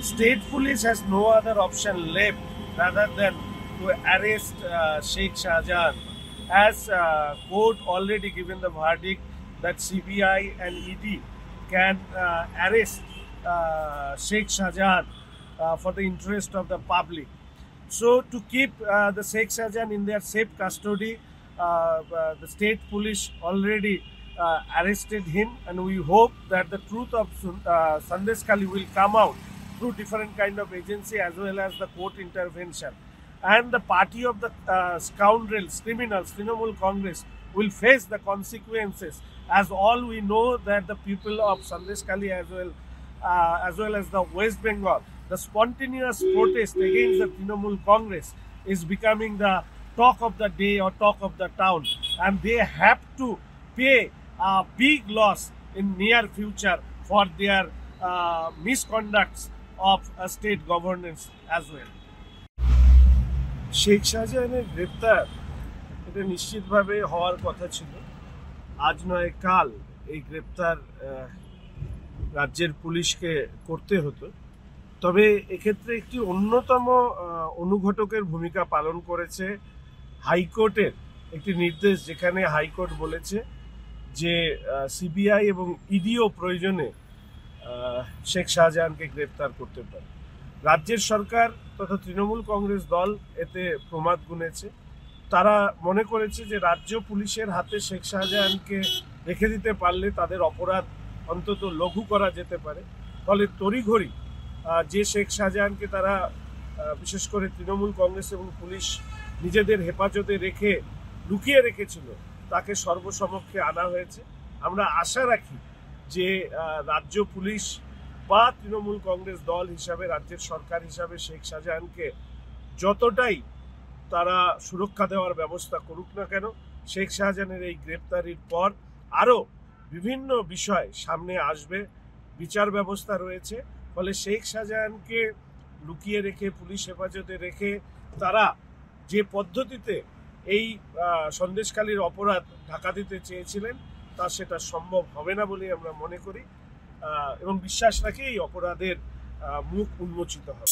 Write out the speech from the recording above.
State police has no other option left rather than to arrest Sheikh Shahjahan, as court already given the verdict that CBI and ED can arrest Sheikh Shahjahan for the interest of the public. So to keep the Sheikh Shahjahan in their safe custody, the state police already arrested him, and we hope that the truth of Sandeshkhali will come out through different kind of agency as well as the court intervention. And the party of the scoundrels, criminals, Trinamool Congress will face the consequences, as all we know that the people of Sandeshkhali as well as the West Bengal, the spontaneous protest against the Trinamool Congress is becoming the talk of the day or talk of the town, and they have to pay a big loss in near future for their misconducts of state governance as well. Sheikh শাহজাহানের গ্রেপ্তার এটা নিশ্চিতভাবে হওয়ার কথা ছিল। আজ নয় কাল এই গ্রেপ্তার রাজ্যের পুলিশকে করতে হতো। তবে এক্ষেত্রে একটি অন্যতম অনুঘটকের ভূমিকা পালন করেছে হাইকোর্টের একটি নির্দেশ, যেখানে হাইকোর্ট বলেছে যে সিবিআই এবং ইডিও প্রয়োজনে শেখ শাহজাহানকে গ্রেপ্তার করতে পারে। রাজ্যের সরকার তথা তৃণমূল কংগ্রেস দল এতে প্রমাদ গুনেছে। তারা মনে করেছে যে রাজ্য পুলিশের হাতে শেখ শাহজাহানকে রেখে দিতে পারলে তাদের অপরাধ অন্তত লঘু করা যেতে পারে। ফলে তড়িঘড়ি যে শেখ শাহজাহানকে তারা বিশেষ করে তৃণমূল কংগ্রেস এবং পুলিশ নিজেদের হেফাজতে রেখে লুকিয়ে রেখেছিল, তাকে সর্বসমক্ষে আনা হয়েছে। আমরা আশা রাখি যে রাজ্য পুলিশ বা তৃণমূল কংগ্রেস দল হিসাবে, রাজ্যের সরকার হিসাবে শেখ শাহজাহানকে যতটাই তারা সুরক্ষা দেওয়ার ব্যবস্থা করুক না কেন, শেখ শাহজাহানের এই গ্রেপ্তারির পর আরও বিভিন্ন বিষয় সামনে আসবে। বিচার ব্যবস্থা রয়েছে, ফলে শেখ শাহজাহানকে লুকিয়ে রেখে পুলিশ হেফাজতে রেখে তারা যে পদ্ধতিতে এই সন্দেশখালীর অপরাধ ঢাকা দিতে চেয়েছিলেন তা সেটা সম্ভব হবে না বলে আমরা মনে করি এবং বিশ্বাস রাখি এই অপরাধের মুখ উন্মোচিত হবে।